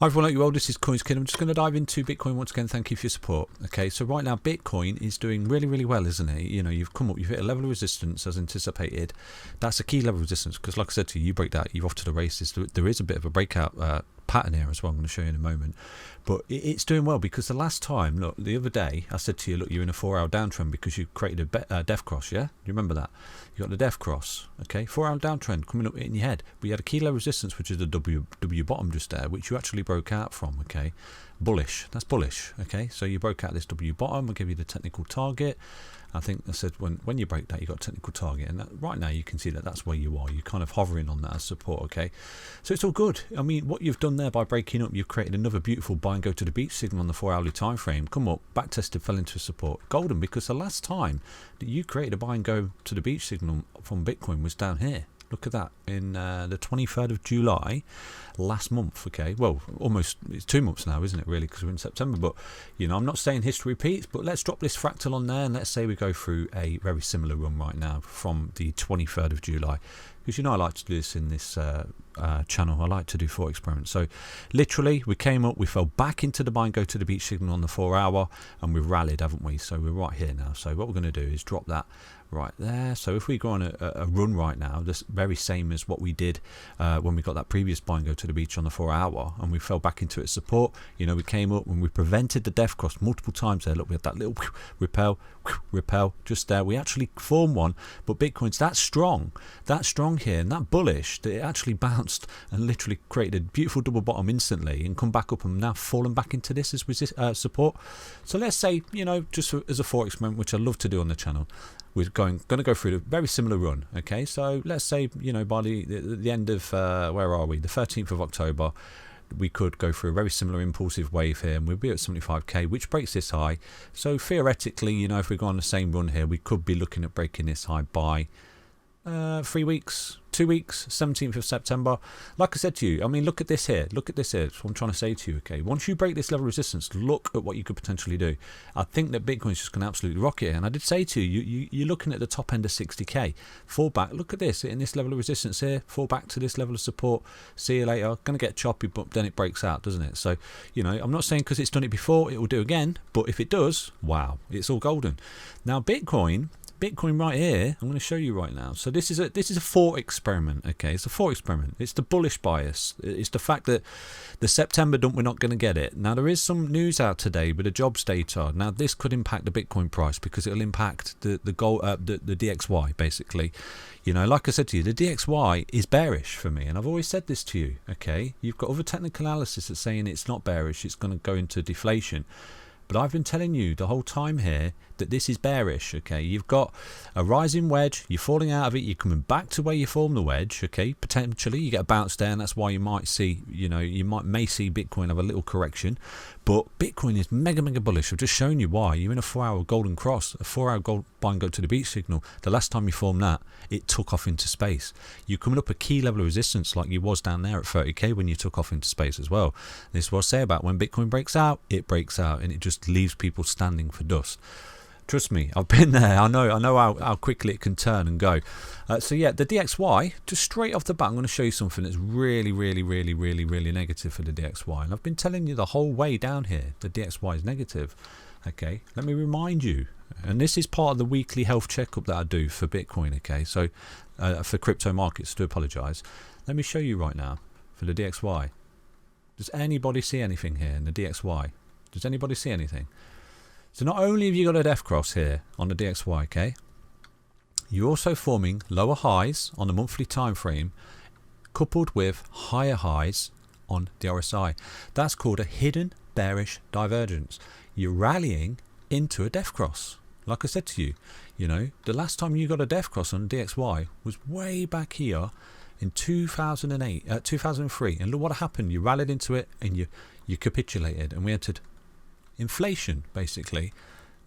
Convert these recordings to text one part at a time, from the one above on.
Hi everyone, like you all, this is CoinsKid. I'm just going to dive into Bitcoin once again. Thank you for your support. Okay, so right now Bitcoin is doing really well, isn't it? You know, you've hit a level of resistance as anticipated. That's a key level of resistance because, like I said to you, you break that, you're off to the races. There is a bit of a breakout pattern here as well. I'm going to show you in a moment, but it's doing well because the last time, look, the other day I said to you, look, you're in a 4-hour downtrend because you created a death cross. Yeah, do you remember that? You got the death cross. Okay, 4-hour downtrend coming up in your head. We had a key level resistance, which is the W bottom just there, which you actually broke out from. Okay, bullish. That's bullish. Okay, so you broke out this W bottom. I'll give you the technical target. I think I said when you break that, you got a technical target, and that, right now you can see that that's where you are. You're kind of hovering on that as support. Okay, so it's all good. I mean, what you've done there by breaking up, you've created another beautiful buy and go to the beach signal on the 4-hourly time frame. Come up, back tested, fell into support. Golden, because the last time that you created a buy and go to the beach signal from Bitcoin was down here. Look at that, in the 23rd of July last month. Okay, well, almost, it's 2 months now, isn't it, really, because we're in September. But you know, I'm not saying history repeats, but let's drop this fractal on there, and let's say we go through a very similar run right now from the 23rd of July, because you know I like to do this in this channel. I like to do thought experiments. So literally we came up, we fell back into the buy and go to the beach signal on the 4-hour, and we've rallied, haven't we? So we're right here now. So what we're going to do is drop that right there. So if we go on a run right now, this very same as what we did when we got that previous buy and go to the beach on the 4-hour, and we fell back into its support. You know, we came up and we prevented the death cross multiple times there. Look, we had that little repel just there. We actually formed one, but Bitcoin's that strong here and that bullish that it actually bounced and literally created a beautiful double bottom instantly and come back up and now fallen back into this as support. So let's say, you know, just as a thought experiment, which I love to do on the channel, we're going to go through a very similar run. Okay, so let's say, you know, by the end of where are we, the 13th of October, we could go through a very similar impulsive wave here, and we'll be at 75k, which breaks this high. So theoretically, you know, if we go on the same run here, we could be looking at breaking this high by 3 weeks, 2 weeks, 17th of September. Like I said to you, I mean, look at this here. Look at this here. That's what I'm trying to say to you. Okay, once you break this level of resistance, look at what you could potentially do. I think that Bitcoin's just going to absolutely rock it. And I did say to you, you're looking at the top end of 60k. Fall back. Look at this in this level of resistance here. Fall back to this level of support. See you later. Going to get choppy, but then it breaks out, doesn't it? So, you know, I'm not saying because it's done it before, it will do again. But if it does, wow, it's all golden. Now, Bitcoin right here, I'm going to show you right now. So this is a thought experiment. Okay, it's a thought experiment. It's the bullish bias. It's the fact that the September dump, we're not going to get it. Now there is some news out today with the jobs data. Now this could impact the Bitcoin price because it'll impact the DXY basically. You know, like I said to you, the DXY is bearish for me, and I've always said this to you. Okay, you've got other technical analysis that's saying it's not bearish. It's going to go into deflation. But I've been telling you the whole time here that this is bearish. Okay, you've got a rising wedge, you're falling out of it, you're coming back to where you formed the wedge. Okay, potentially you get a bounce there, and that's why you might see, you know, may see Bitcoin have a little correction. But Bitcoin is mega bullish. I've just shown you why. You're in a 4-hour golden cross, a 4-hour gold buy and go to the beach signal. The last time you formed that, it took off into space. You're coming up a key level of resistance like you was down there at 30k when you took off into space as well. This is what I say about when Bitcoin breaks out, it breaks out and it just leaves people standing for dust. Trust me, I've been there. I know how quickly it can turn and go. So yeah, the DXY, just straight off the bat, I'm going to show you something that's really negative for the DXY. And I've been telling you the whole way down here, the DXY is negative. Okay, let me remind you, and this is part of the weekly health checkup that I do for Bitcoin. Okay, so for crypto markets, do apologize. Let me show you right now for the DXY. Does anybody see anything here in the DXY? Does anybody see anything? So not only have you got a death cross here on the DXY, okay, you're also forming lower highs on the monthly time frame coupled with higher highs on the RSI. That's called a hidden bearish divergence. You're rallying into a death cross. Like I said to you, you know, the last time you got a death cross on DXY was way back here in 2003. And look what happened. You rallied into it and you capitulated, and we entered inflation basically.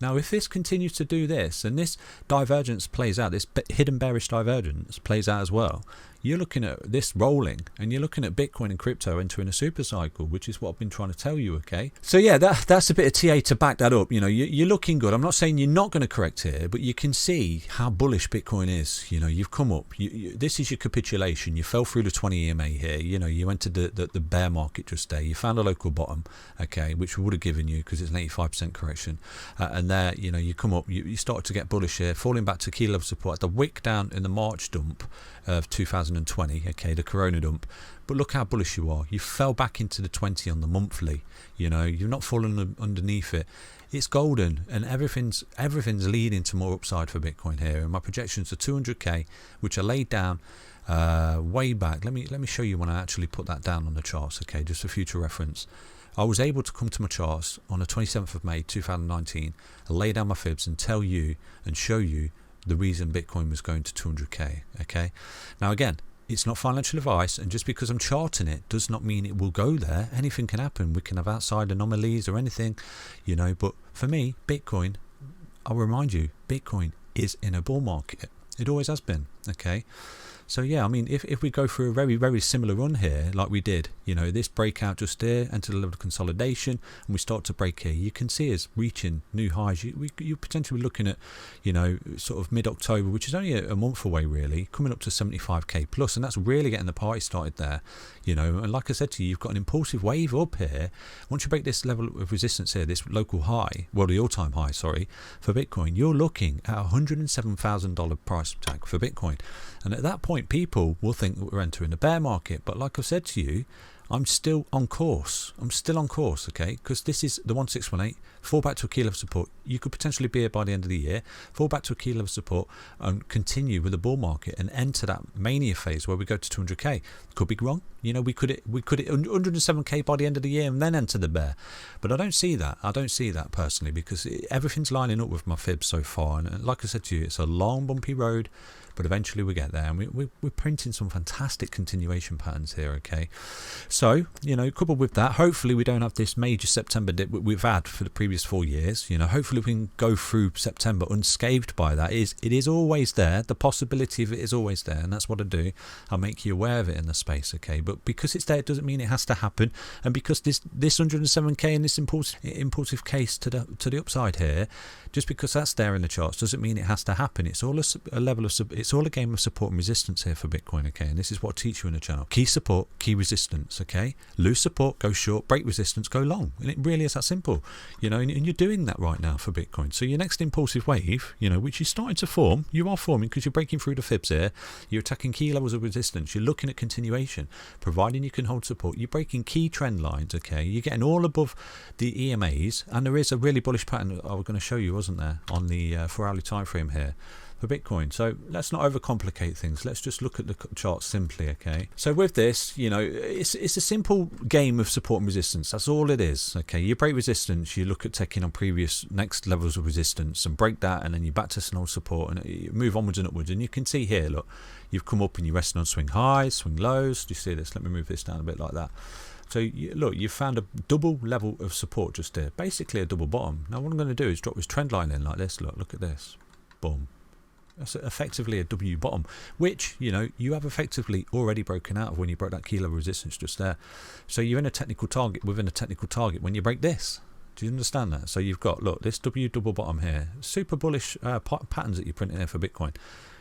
Now if this continues to do this and this divergence plays out, this hidden bearish divergence plays out as well, you're looking at this rolling, and you're looking at Bitcoin and crypto entering a super cycle, which is what I've been trying to tell you, okay? So yeah, that's a bit of TA to back that up. You know, you're looking good. I'm not saying you're not going to correct here, but you can see how bullish Bitcoin is. You know, you've come up. This is your capitulation. You fell through the 20 EMA here. You know, you entered the bear market just there. You found a local bottom, okay, which we would have given you because it's an 85% correction. And there, you know, you come up. You started to get bullish here, falling back to key level support at the wick down in the March dump of 2020, okay, the Corona dump. But look how bullish you are. You fell back into the 20 on the monthly. You know, you're not falling underneath it. It's golden, and everything's leading to more upside for Bitcoin here. And my projections are 200K, which are laid down way back. Let me show you when I actually put that down on the charts, okay, just for future reference. I was able to come to my charts on the 27th of May 2019 and lay down my fibs and tell you and show you the reason Bitcoin was going to 200K, okay? Now again, it's not financial advice, and just because I'm charting it does not mean it will go there. Anything can happen. We can have outside anomalies or anything, you know, but for me, Bitcoin, I'll remind you, Bitcoin is in a bull market. It always has been, okay? So yeah, I mean, if we go through a very, very similar run here, like we did, you know, this breakout just here, enter the level of consolidation, and we start to break here, you can see us reaching new highs. You're potentially looking at, you know, sort of mid-October, which is only a month away really, coming up to 75K plus, and that's really getting the party started there, you know. And like I said to you, you've got an impulsive wave up here. Once you break this level of resistance here, this local high, well, the all-time high, sorry, for Bitcoin, you're looking at $107,000 price tag for Bitcoin. And at that point, people will think that we're entering a bear market. But like I've said to you, I'm still on course. I'm still on course, okay? Because this is the 1618, fall back to a key level support. You could potentially be here by the end of the year, fall back to a key level support and continue with the bull market and enter that mania phase where we go to 200K. Could be wrong. You know, we could hit 107K by the end of the year and then enter the bear. But I don't see that. I don't see that personally, because everything's lining up with my fibs so far. And like I said to you, it's a long, bumpy road, but eventually we get there, and we're printing some fantastic continuation patterns here, okay? So, you know, coupled with that, hopefully we don't have this major September dip we've had for the previous 4 years. You know, hopefully we can go through September unscathed by that. It is always there. The possibility of it is always there, and that's what I do. I'll make you aware of it in the space, okay? But because it's there, it doesn't mean it has to happen. And because this 107K and this impulsive case to the upside here, just because that's there in the charts doesn't mean it has to happen. It's all a level of it's all a game of support and resistance here for Bitcoin, okay? And this is what I teach you in the channel. Key support, key resistance, okay? Lose support, go short, break resistance, go long. And it really is that simple, you know, and you're doing that right now for Bitcoin. So your next impulsive wave, you know, which is starting to form, you are forming because you're breaking through the fibs here, you're attacking key levels of resistance, you're looking at continuation, providing you can hold support, you're breaking key trend lines, okay? You're getting all above the EMAs, and there is a really bullish pattern I was going to show you, wasn't there, on the 4-hourly time frame here for Bitcoin. So let's not overcomplicate things. Let's just look at the chart simply, okay? So with this, you know, it's a simple game of support and resistance. That's all it is, okay? You break resistance, you look at taking on previous next levels of resistance and break that, and then you back to some old support and you move onwards and upwards. And you can see here, look, you've come up and you're resting on swing highs, swing lows. Do you see this? Let me move this down a bit like that. So look, you've found a double level of support just here, basically a double bottom. Now what I'm going to do is drop this trend line in like this. Look at this, boom. That's effectively a W bottom, which, you know, you have effectively already broken out of when you broke that key level resistance just there. So you're in a technical target within a technical target when you break this. Do you understand that? So you've got, look, this W double bottom here, super bullish patterns that you're printing here for Bitcoin.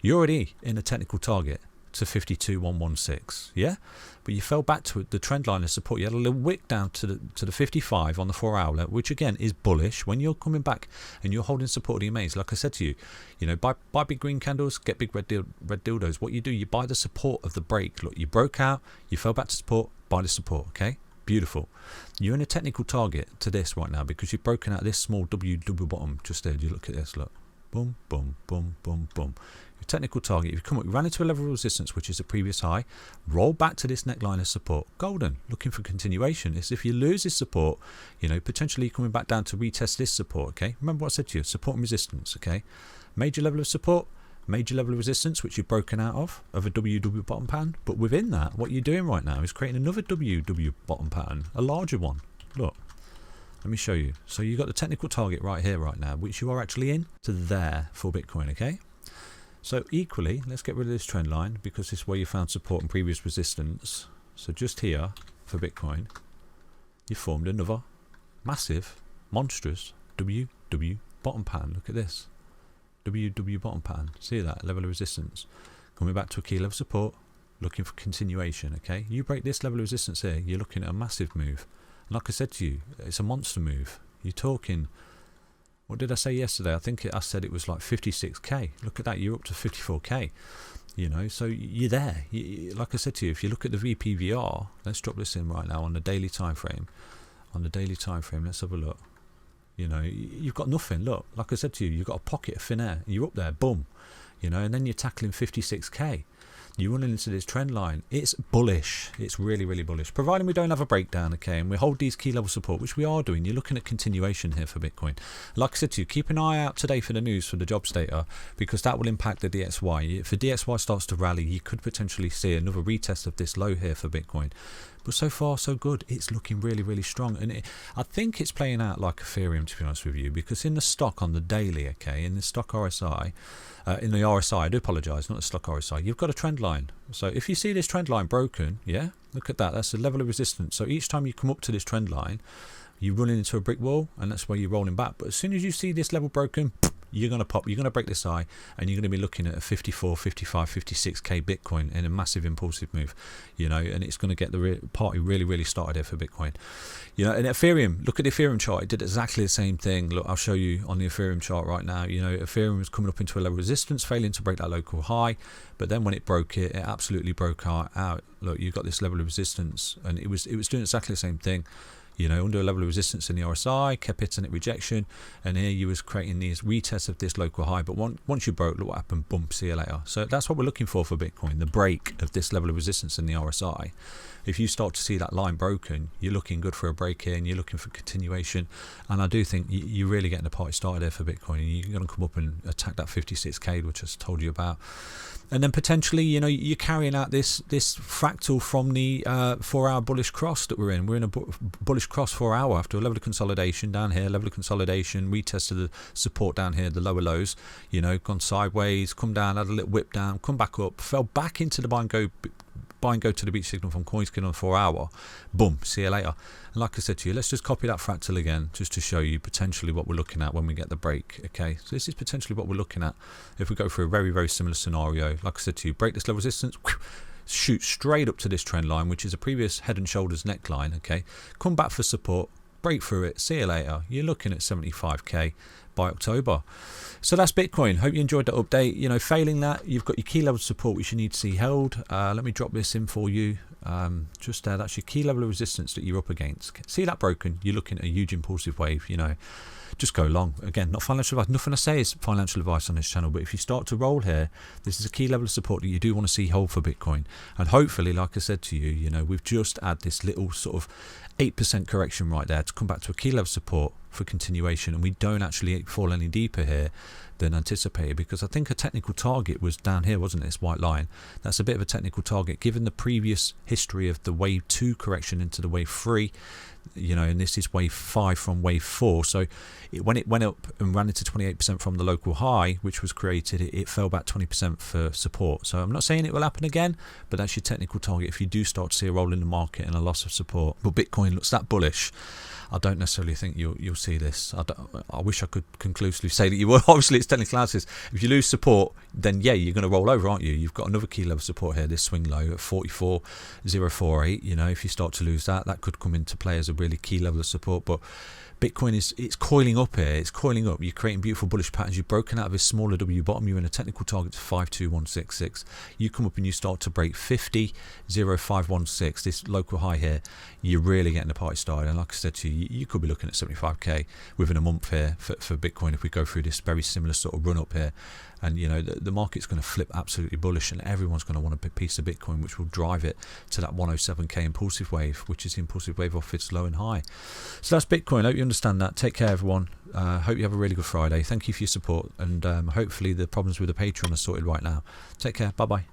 You're already in a technical target to 52,116, yeah, but you fell back to the trend line of support. You had a little wick down to the 55 on the 4-hour, which again is bullish. When you're coming back and you're holding support of the EMAs, like I said to you, you know, buy big green candles, get big red dildos. What you do, you buy the support of the break. Look, you broke out, you fell back to support, buy the support, okay? Beautiful. You're in a technical target to this right now because you've broken out this small W double bottom just there. You look at this, look, boom, boom, boom, boom, boom. Your technical target, you've come up, you ran into a level of resistance, which is the previous high, roll back to this neckline of support, golden, looking for continuation. It's if you lose this support, you know, potentially coming back down to retest this support, okay? Remember what I said to you, support and resistance, okay? Major level of support, major level of resistance, which you've broken out of a W bottom pattern, but within that, what you're doing right now is creating another W bottom pattern, a larger one. Look. Let me show you. So you've got the technical target right here, right now, which you are actually in to there for Bitcoin, okay? So equally, let's get rid of this trend line because this is where you found support and previous resistance. So just here for Bitcoin, you formed another massive, monstrous WW bottom pattern. Look at this. WW bottom pattern. See that? Level of resistance. Coming back to a key level support, looking for continuation, okay? You break this level of resistance here, you're looking at a massive move. And like I said to you, it's a monster move. You're talking, what did I say yesterday? I think I said it was like 56k. Look at that, you're up to 54k. You know, so you're there. Like I said to you, if you look at the VPVR, let's drop this in right now on the daily time frame. On the daily time frame, let's have a look. You know, you've got nothing. Look, like I said to you, you've got a pocket of thin air. You're up there, boom. You know, and then you're tackling 56k. You're running into this trend line. It's bullish. It's really, really bullish. Providing we don't have a breakdown, okay, and we hold these key level support, which we are doing. You're looking at continuation here for Bitcoin. Like I said to you, keep an eye out today for the news for the jobs data, because that will impact the DXY. If the DXY starts to rally, you could potentially see another retest of this low here for Bitcoin. But so far, so good. It's looking really, really strong. And I think it's playing out like Ethereum, to be honest with you, because in the stock on the daily, okay, in the stock RSI, in the RSI, I do apologise, not the stock RSI, you've got a trend line. So if you see this trend line broken, yeah, look at that. That's the level of resistance. So each time you come up to this trend line, you run into a brick wall, and that's where you're rolling back. But as soon as you see this level broken, you're going to pop, you're going to break this high, and you're going to be looking at a 54, 55, 56k Bitcoin in a massive impulsive move, you know, and it's going to get the party really, really started here for Bitcoin. You know, and Ethereum, look at the Ethereum chart, it did exactly the same thing. Look, I'll show you on the Ethereum chart right now. You know, Ethereum is coming up into a level of resistance, failing to break that local high, but then when it broke it, it absolutely broke out. Look, you've got this level of resistance, and it was doing exactly the same thing. You know, under a level of resistance in the RSI, kept hitting it rejection, and here you was creating these retests of this local high. But once you broke, look what happened, boom, see you later. So that's what we're looking for Bitcoin, the break of this level of resistance in the RSI. If you start to see that line broken, you're looking good for a break in, you're looking for continuation, and I do think you're really getting the party started there for Bitcoin, and you're going to come up and attack that 56k, which I just told you about. And then potentially, you know, you're carrying out this fractal from the 4-hour bullish cross that we're in. We're in a bullish cross 4 hour after a level of consolidation down here, level of consolidation, retested the support down here, the lower lows, you know, gone sideways, come down, had a little whip down, come back up, fell back into the buy and go to the beach signal from CoinsKid on 4 hour, boom, see you later. And like I said to you, let's just copy that fractal again just to show you potentially what we're looking at when we get the break. Okay, so this is potentially what we're looking at if we go through a very, very similar scenario. Like I said to you, break this level of resistance, shoot straight up to this trend line, which is a previous head and shoulders neckline. Okay, come back for support, break through it, see you later. You're looking at 75k by October. So that's Bitcoin. Hope you enjoyed that update. You know, failing that, you've got your key level support which you need to see held. Let me drop this in for you. Just there, that's your key level of resistance that you're up against. See that broken, you're looking at a huge impulsive wave. You know, just go long. Again, not financial advice. Nothing I say is financial advice on this channel, but if you start to roll here, this is a key level of support that you do want to see hold for Bitcoin. And hopefully, like I said to you, you know, we've just had this little sort of 8% correction right there to come back to a key level support for continuation, and we don't actually fall any deeper here than anticipated, because I think a technical target was down here, wasn't it? This white line, that's a bit of a technical target given the previous history of the wave 2 correction into the wave 3, you know, and this is wave 5 from wave 4. So when it went up and ran into 28% from the local high which was created, it fell back 20% for support. So I'm not saying it will happen again, but that's your technical target if you do start to see a roll in the market and a loss of support. But Bitcoin looks that bullish, I don't necessarily think you'll see this. I wish I could conclusively say that you will. Obviously, it's technical analysis. If you lose support, then yeah, you're going to roll over, aren't you? You've got another key level support here, this swing low at 44.048. You know, if you start to lose that, that could come into play as a really key level of support. But Bitcoin it's coiling up here. It's coiling up. You're creating beautiful bullish patterns. You've broken out of this smaller W bottom. You're in a technical target to 52166. You come up and you start to break 50.0516. This local high here. You're really getting the party started. And like I said to you, you could be looking at 75k within a month here for Bitcoin if we go through this very similar sort of run up here. And you know, the market's going to flip absolutely bullish, and everyone's going to want a big piece of Bitcoin, which will drive it to that 107k impulsive wave, which is the impulsive wave off its low and high. So that's Bitcoin. I hope you understand that. Take care, everyone. Hope you have a really good Friday. Thank you for your support, and hopefully the problems with the Patreon are sorted right now. Take care. Bye bye.